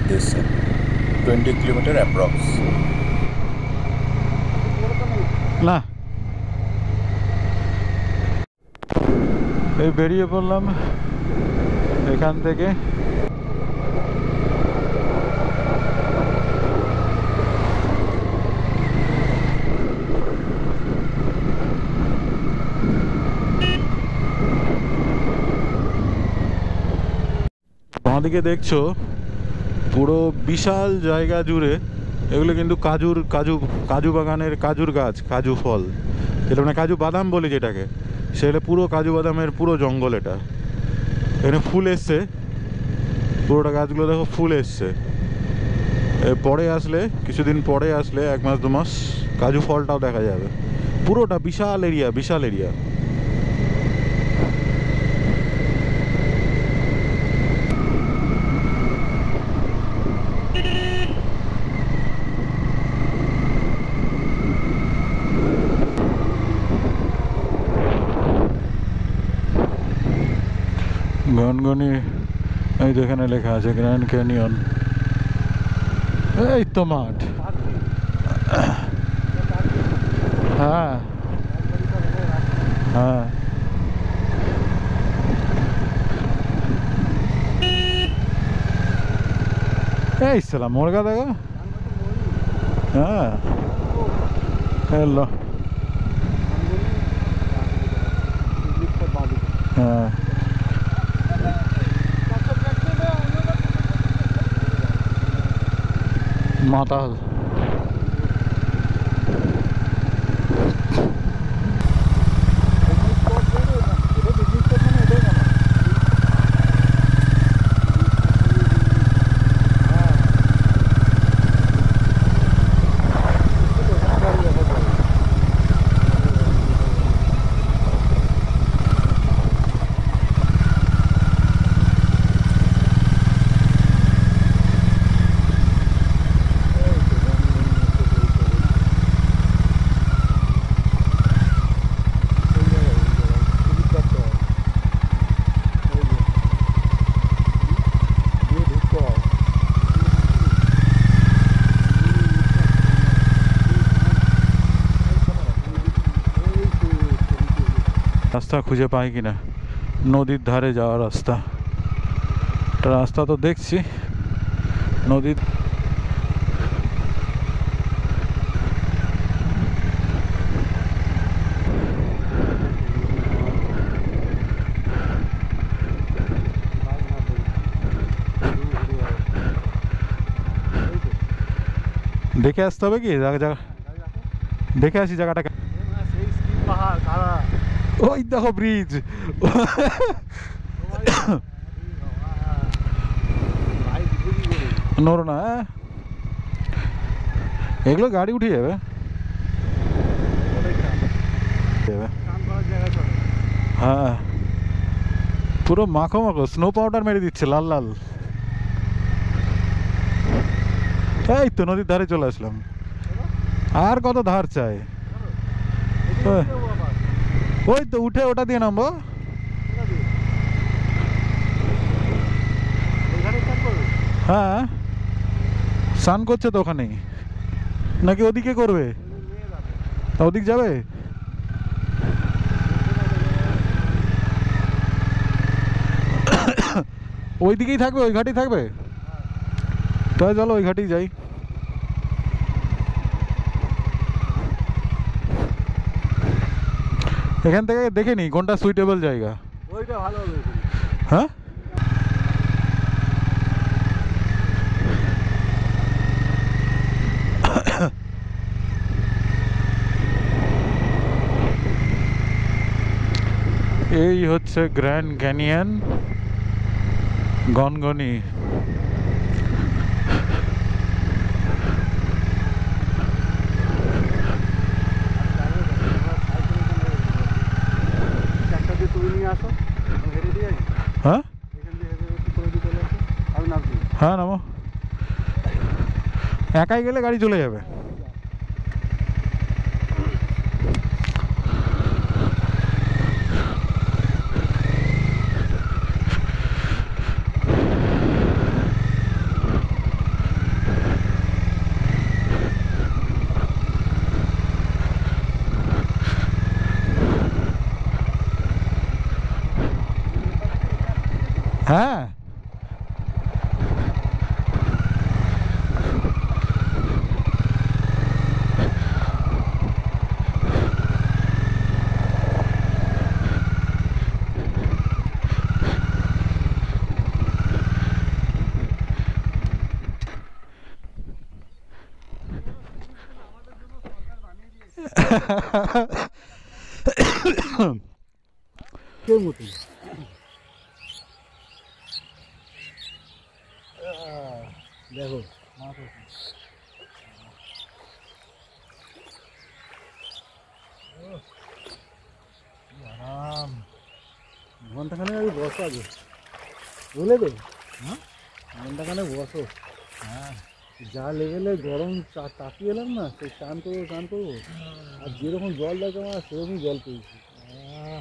উদ্দেশ্যে 20 kilometre approx. না এই বেরিয়ে পড়লাম এখান থেকে। বাঁদিকে দেখছো পুরো বিশাল জায়গা জুড়ে এগুলো কিন্তু কাজু বাগানের কাজুর গাছ, কাজু ফল, যেটা মানে কাজু বাদাম বলি যেটাকে, সেটা পুরো কাজু বাদামের পুরো জঙ্গল। এটা এখানে ফুল এসছে, পুরোটা গাছগুলো দেখো ফুল এসছে। পরে আসলে, কিছুদিন পরে আসলে, 1 মাস 2 মাস, কাজু ফলটাও দেখা যাবে। পুরোটা বিশাল এরিয়া, বিশাল এরিয়া। গনগনি এই যেখানে লেখা আছে গ্র্যান্ড ক্যানিয়ন, এই তো মাঠ। হ্যাঁ হ্যাঁ এই সালাম মুরগা দেখো। হ্যাঁ হ্যালো হ্যাঁ মাতাল। রাস্তা খুঁজে পাই কিনা, নদীর ধারে যাওয়ার রাস্তা। রাস্তা তো দেখছি নদীর। দেখে আসতে হবে কি জায়গা, দেখে আসি জায়গাটাকে। ওই দেখো ব্রিজ। নড়ো না, এগুলো গাড়ি উঠে যাবে। হ্যাঁ পুরো মাখো মাখো স্নো পাউডার মেরে দিচ্ছে লাল লাল। এই তো নদীর ধারে চলে আসলাম। আর কত ধার চাই? ওই তো উঠে ওটা দিয়ে নামবো। হ্যাঁ স্নান করছে তো ওখানেই, নাকি ওদিকে করবে? ওদিক যাবে? ওই দিকেই থাকবে, ওই ঘাটেই থাকবে। তাই চলো ওই ঘাটেই যাই। এখান থেকে দেখে নি কোনটা সুইটেবল জায়গা। ওইটা ভালো হবে। হ্যাঁ এই হচ্ছে গ্র্যান্ড ক্যানিয়ন গনগনি। হ্যাঁ হ্যাঁ নামো, একাই গেলে গাড়ি চলে যাবে। দেখো আরাম, ঘন্টাখানে আমি বসো আগে, বুঝলে তো? হ্যাঁ, ঘন্টাখানে বসো। হ্যাঁ, যা লেভেলে গরম তাপিয়ে এলাম না, সেই স্নান করবো। আর যেরকম জল লাগে আমার সেরকমই জল পেয়েছি।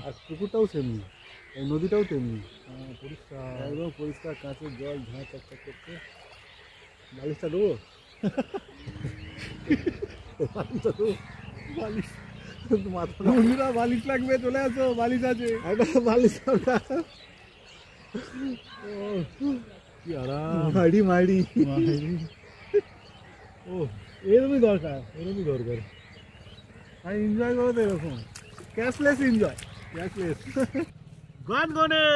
আর পুকুরটাও তেমনি, এই নদীটাও তেমনি পরিষ্কার, একদম পরিষ্কার কাঁচের জল, ঝাঁ চকচক করছে। বালিশটা দেবো? বালিশটা দেবো? বালিশ বন্ধুরা, বালিশ লাগবে, চলে আসো, বালিশ আছে, একটা বালিশ। কি আরাম, মাড়ি মাড়ি। ও, এরকমই দরকার, এরকমই দরকার। আর এনজয় করো তো এরকম, ক্যাশলেস এনজয়, ক্যাশলেস। গনগনে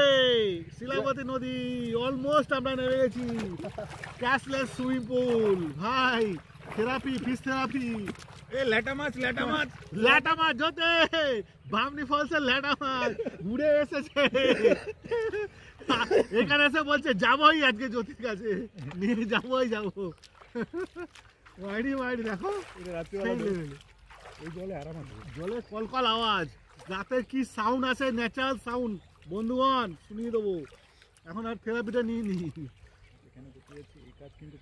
শিলাবতী নদী অলমোস্ট আমরা নেমে গেছি। ক্যাশলেস সুইমিং পুল ভাই, থেরাপি, ফিশ থেরাপি। এ ল্যাটা মাছ জোতে বামনি ফলসের ল্যাটা মাছ উড়ে এসেছে এখানে, এসে বলছে যাবোই আজকে জ্যোতির কাছে, নিয়ে যাবোই। মাইরি দেখো, এই জলে আরাম আছে, জলে কলকল আওয়াজ, রাতে কি সাউন্ড আছে, ন্যাচারাল সাউন্ড বন্ধুগণ, শুনিয়ে দেবো। এখন আর থেরাপিটা নিয়ে নি, এখানে এই কাজ কিন্তু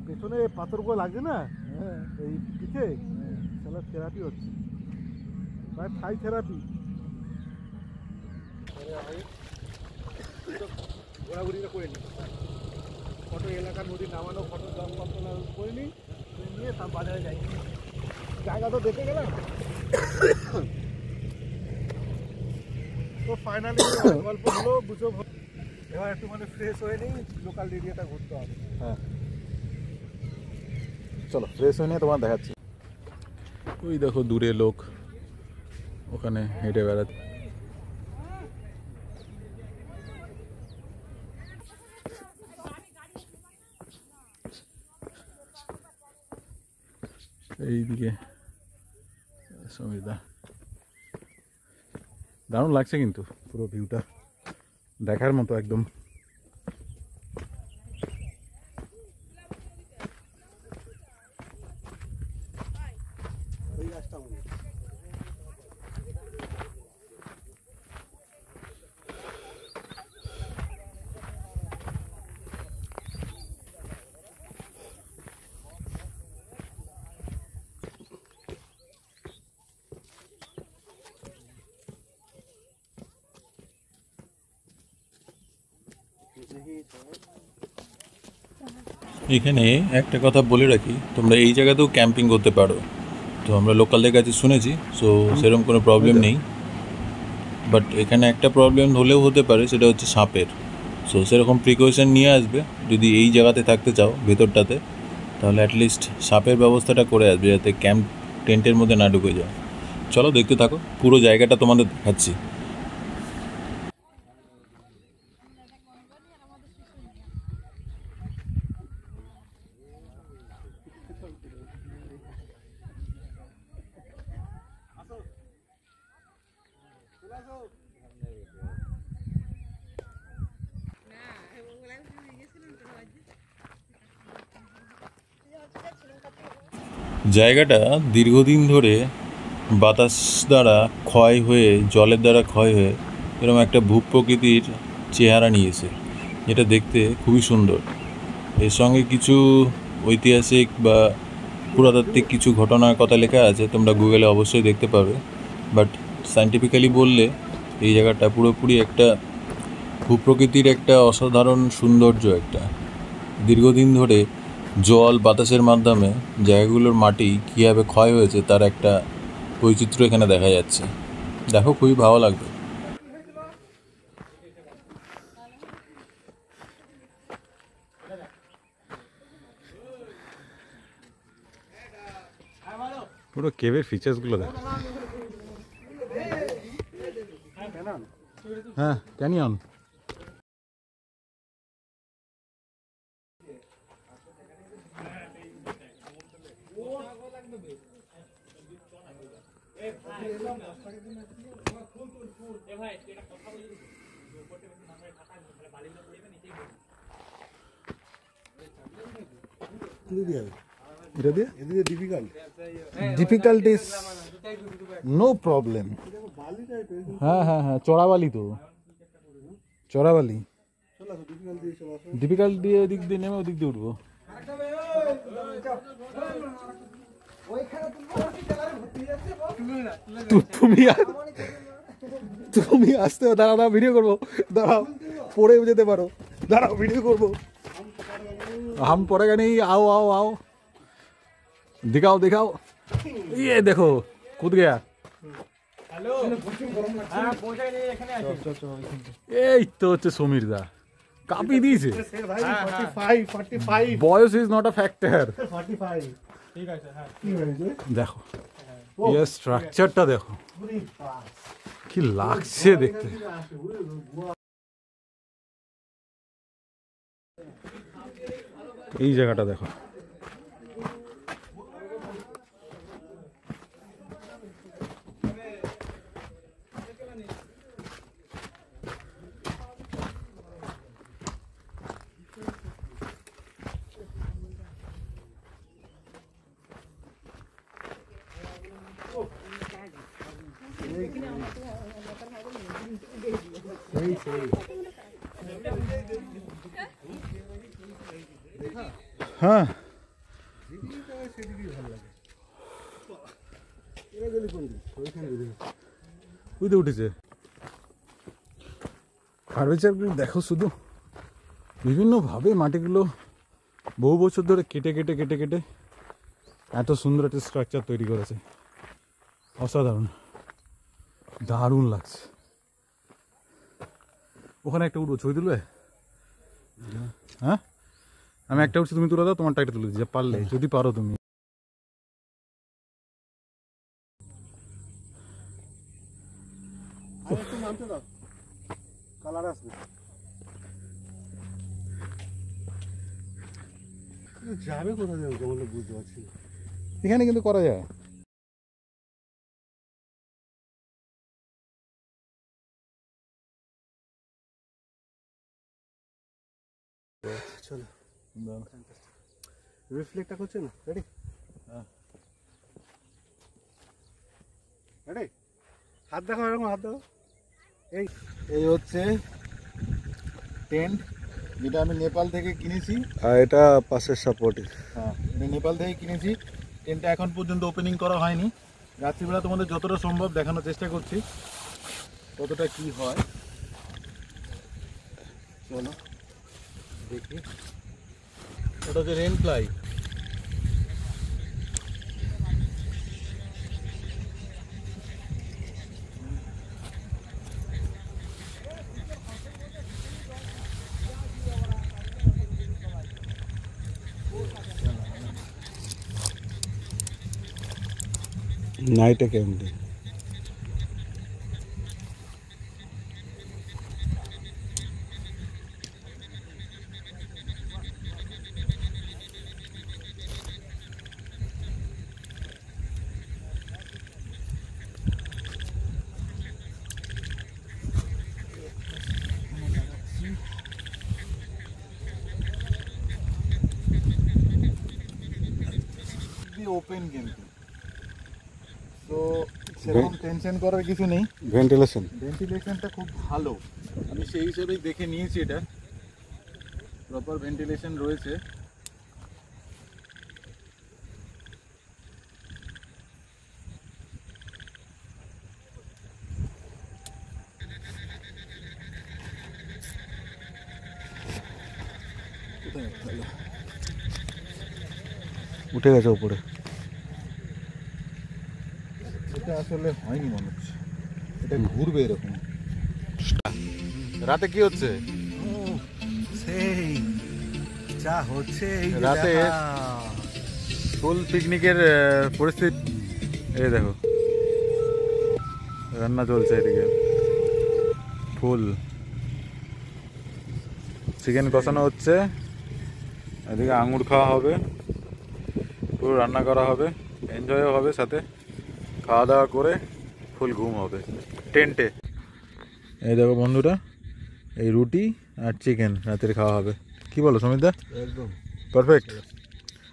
পেছনে পাথরগুলো লাগছে না, এই পিঠে, তাহলে থেরাপি হচ্ছে, প্রায় থাই থেরাপি। ঘোরাঘুরিটা করে নি, ফটো এলাকার নদী নামানো, ফটো জল করে নি, নিয়ে সব বাজারে যাই। জায়গা তো দেখে গেলাম, তো ফাইনালি গল্প হলো, বুঝো। এবার একটু মানে ফ্রেশ হয়ে নিই, লোকাল এরিয়াটা ঘুরতে হবে। হ্যাঁ, চলো ফ্রেশ হয়ে নিয়ে তোমার দেখাচ্ছি। ওই দেখো দূরে লোক ওখানে হেঁটে বেড়াচ্ছে। এইদিকে সমিতা, দারুণ লাগছে কিন্তু পুরো ভিউটা দেখার মতো একদম। এখানে একটা কথা বলে রাখি, তোমরা এই জায়গাতেও ক্যাম্পিং করতে পারো। তো আমরা লোকালদের কাছে শুনেছি, সো সেরকম কোনো প্রবলেম নেই। বাট এখানে একটা প্রবলেম হলেও হতে পারে, সেটা হচ্ছে সাপের। সো সেরকম প্রিকশন নিয়ে আসবে যদি এই জায়গাতে থাকতে চাও ভেতরটাতে, তাহলে অ্যাটলিস্ট সাপের ব্যবস্থাটা করে আসবে, যাতে ক্যাম্প টেন্টের মধ্যে না ঢুকে যায়। চলো দেখতে থাকো, পুরো জায়গাটা তোমাদের দেখাচ্ছি। জায়গাটা দীর্ঘদিন ধরে বাতাস দ্বারা ক্ষয় হয়ে, জলের দ্বারা ক্ষয় হয়ে এরকম একটা ভূপ্রকৃতির চেহারা নিয়েছে, যেটা দেখতে খুবই সুন্দর। এর সঙ্গে কিছু ঐতিহাসিক বা পুরাতাত্ত্বিক কিছু ঘটনার কথা লেখা আছে, তোমরা গুগলে অবশ্যই দেখতে পাবে। বাট সায়েন্টিফিক্যালি বললে এই জায়গাটা পুরোপুরি একটা ভূপ্রকৃতির একটা অসাধারণ সৌন্দর্য। একটা দীর্ঘদিন ধরে জল বাতাসের মাধ্যমে জায়গাগুলোর মাটি কীভাবে ক্ষয় হয়েছে তার একটা বৈচিত্র্য এখানে দেখা যাচ্ছে। দেখো, খুবই ভালো লাগবে। পুরো কেভের ফিচার্সগুলো দেখো। হ্যাঁ, canyon. Difficult is no problem. হ্যাঁ হ্যাঁ হ্যাঁ, চড়াবালি তো, চড়াবালি। ডিফিকাল্ট দিয়ে এদিক দিয়ে নেমে ওদিক দিয়ে উঠবো। তুমি আসতে দাঁড়াও, দাঁড়াও ভিডিও করবো, দাঁড়াও পড়ে যেতে পারো, দাঁড়াও ভিডিও করবো। हम पड़ेगा नहीं, आओ आओ आओ, दिखाओ दिखाओ, ये देखो कूद गया। এই তো হচ্ছে সমীর দা, কাঁপি দিয়েছে। বয়স ইজ নট আ ফ্যাক্টর। দেখো এই স্ট্রাকচারটা দেখো কি লাগছে দেখতে। এই জায়গাটা দেখো, হ্যাঁ উঠেছে। ফার্নিচারগুলো দেখো শুধু, বিভিন্নভাবে মাটিগুলো বহু বছর ধরে কেটে কেটে কেটে কেটে এত সুন্দর একটা স্ট্রাকচার তৈরি করেছে। অসাধারণ, দারুণ লাগছে। ওখানে একটা উঠবো, ছবি তুলবে? হ্যাঁ আমি একটা উঠছি, তুমি তুলে দাও, তোমারটা একটা তুলে দিচ্ছি পারলে, যদি পারো তুমি। যাবে কোথায় যাবে বুঝতে পারছি না। এখানে কিন্তু করা যায়। চলো রিফ্লেক্টটা করছে না। রেডি? হ্যাঁ রেডি। হাত দেখো, এরকম হাত দেখো। এই হচ্ছে টেন্ট, যেটা আমি নেপাল থেকে কিনেছি। আর এটা পাশের সাপোর্টে। হ্যাঁ এটা নেপাল থেকে কিনেছি। টেন্টটা এখন পর্যন্ত ওপেনিং করা হয়নি। রাত্রিবেলা তোমাদের যতটা সম্ভব দেখানোর চেষ্টা করছি, কতটা কি হয়। চলো দেখি। ওটা হচ্ছে রেন প্লাই। নাইটে কেমন? ওপেন কিন্তু, তো সেরকম টেনশন করার কিছু নেই। ভেন্টিলেশনটা খুব ভালো, আমি সেই হিসেবেই দেখে নিয়েছি। এটা প্রপার ভেন্টিলেশন রয়েছে। উঠে গেছে উপরে। এটা আসলে হয়নি মনে হচ্ছে, এটা ঘুরবে এরকম। রাতে কি হচ্ছে? সেই যা হচ্ছে রাতে ফুল পিকনিকের পরিস্থিতি। এই দেখো রান্না চলছে, এদিকে ফুল চিকেন কষানো হচ্ছে, এদিকে আঙুর খাওয়া হবে, পুরো রান্না করা হবে, এনজয়ও হবে, সাথে খাওয়া দাওয়া করে ফুল ঘুম হবে টেন্টে। এই দেখো বন্ধুরা, এই রুটি আর চিকেন রাতের খাওয়া হবে। কি বলো সমিতদা? একদম পারফেক্ট।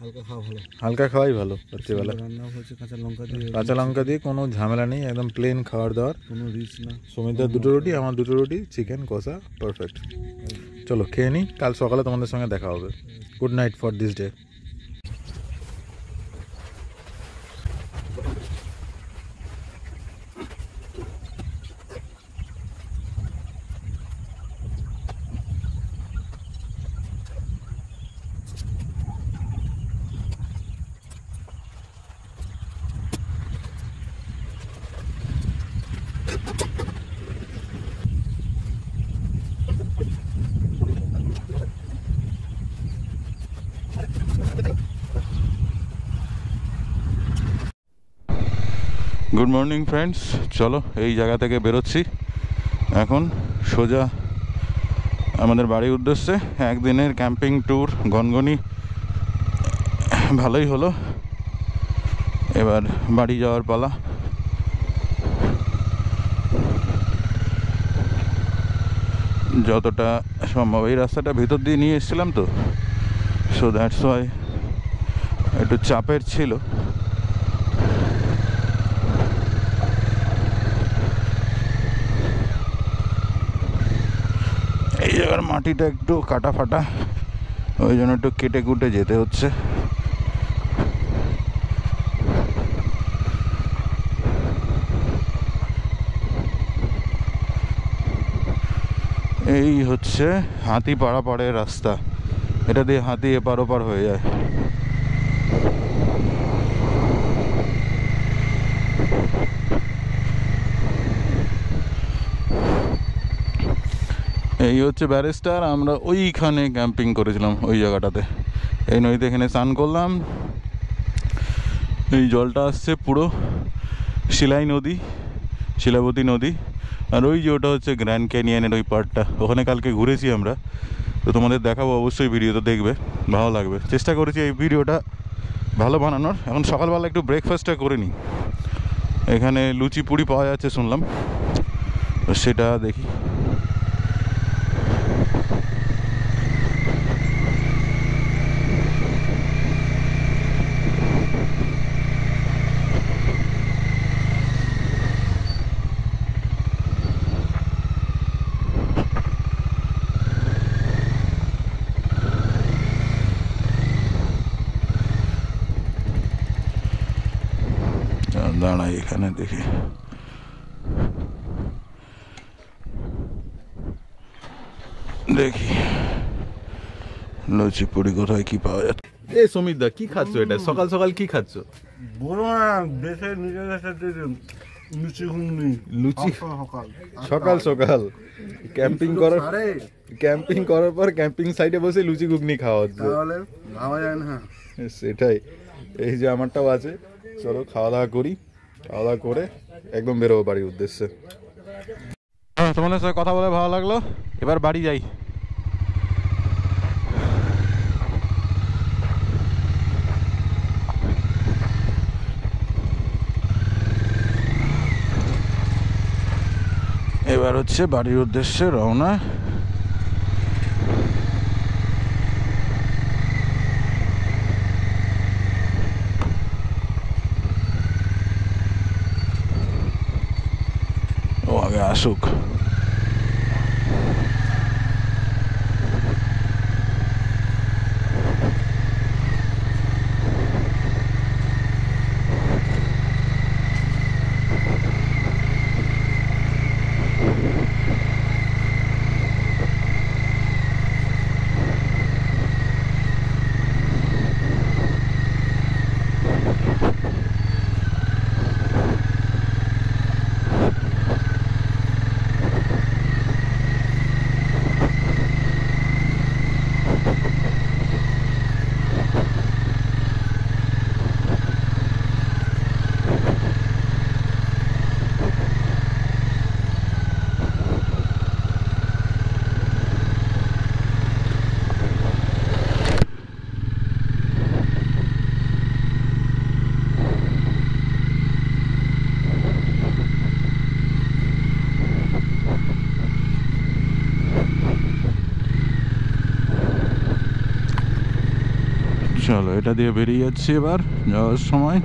হালকা খাওয়া ভালো, হালকা খাওয়াই ভালো রাত্রিবেলা। রান্না হচ্ছে কাঁচা লঙ্কা দিয়ে, কাঁচা লঙ্কা দিয়ে কোনো ঝামেলা নেই, একদম প্লেন খাওয়ার দাওয়ার, কোনো রিচ না। সমিতদার দুটো রুটি, আমার দুটো রুটি, চিকেন কষা, পারফেক্ট। চলো খেয়ে নিই, কাল সকালে তোমাদের সঙ্গে দেখা হবে। Good night for this day. Good morning friends, চলো এই জায়গা থেকে বেরোচ্ছি এখন সোজা আমাদের বাড়ির উদ্দেশ্যে। একদিনের ক্যাম্পিং ট্যুর গনগনি ভালোই হলো, এবার বাড়ি যাওয়ার পালা। যতটা সম্ভব, এই রাস্তাটা ভিতর দিয়ে নিয়ে এসেছিলাম তো, সো দ্যাটস ওয়াই একটু চাপের ছিল। এই জায়গার মাটিটা একটু কাটা ফাটা, ওই জন্য একটু কেটে কুটে যেতে হচ্ছে। এই হচ্ছে হাতি পাড়াপাড়ের রাস্তা, এটা দিয়ে হাতি এপার ওপার হয়ে যায়। এই হচ্ছে ব্যারিস্টার, আমরা ওইখানে ক্যাম্পিং করেছিলাম ওই জায়গাটাতে। এই নদীতে এখানে স্নান করলাম। এই জলটা আসছে পুরো শিলাই নদী, শিলাবতী নদী। আর ওই যে ওটা হচ্ছে গ্র্যান্ড ক্যানিয়নের ওই পার্টটা, ওখানে কালকে ঘুরেছি আমরা, তো তোমাদের দেখাবো অবশ্যই, ভিডিওটা দেখবে, ভালো লাগবে। চেষ্টা করেছি এই ভিডিওটা ভালো বানানোর। এখন সকালবেলা একটু ব্রেকফাস্টটা করে নিই, এখানে লুচি পুরি পাওয়া যাচ্ছে শুনলাম, তো সেটা দেখি। দাঁড়াই এখানে দেখি, লুচি পুরি কোথায় কি পাওয়া যাচ্ছে। এ সমিত দা, কি খাচ্ছ এটা সকাল সকাল? কি খাচ্ছ? বলো না, দেশের নিজের সাথে লুচি ঘুগনি। লুচি সকাল সকাল ক্যাম্পিং করার পর ক্যাম্পিং সাইডে বসে লুচি ঘুগনি খাওয়া হচ্ছে, তাহলে ভাবা যায় না। সেটাই। এই যে আমারটাও আছে, চলো খাওয়া দাওয়া করি, খাওয়া দাওয়া করে একদম বেরোবো বাড়ির উদ্দেশ্যে। তোমাদের সাথে কথা বলে ভালো লাগলো, এবার বাড়ি যাই। এবার হচ্ছে বাড়ির উদ্দেশ্যে রওনা। ও আগে আসুক। চলো এটা দিয়ে বেরিয়ে যাচ্ছি এবার যাওয়ার সময়।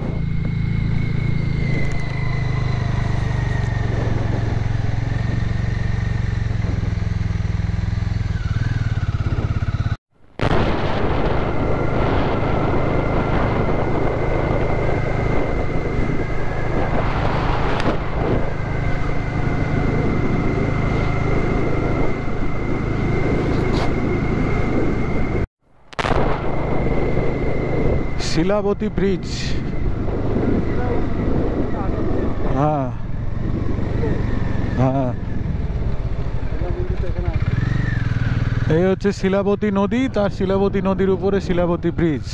শিলাবতী ব্রিজ। হ্যাঁ হ্যাঁ, এই হচ্ছে শিলাবতী নদী, তার শিলাবতী নদীর উপরে শিলাবতী ব্রিজ।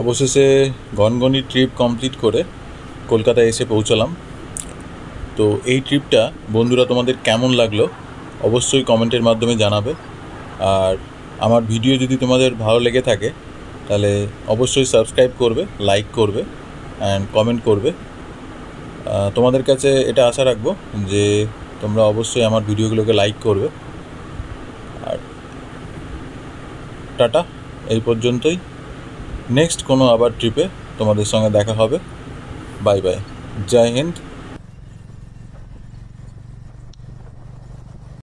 অবশেষে গনগনি ট্রিপ কমপ্লিট করে কলকাতায় এসে পৌঁছলাম। তো এই ট্রিপটা বন্ধুরা তোমাদের কেমন লাগলো অবশ্যই কমেন্টের মাধ্যমে জানাবে। আর আমার ভিডিও যদি তোমাদের ভালো লেগে থাকে তাহলে অবশ্যই সাবস্ক্রাইব করবে, লাইক করবে অ্যান্ড কমেন্ট করবে। তোমাদের কাছে এটা আশা রাখবো যে তোমরা অবশ্যই আমার ভিডিওগুলোকে লাইক করবে। আর টাটা, এই পর্যন্তই। নেক্সট কোনো আবার ট্রিপে তোমাদের সঙ্গে দেখা হবে। বাই বাই, জয় হিন্দ।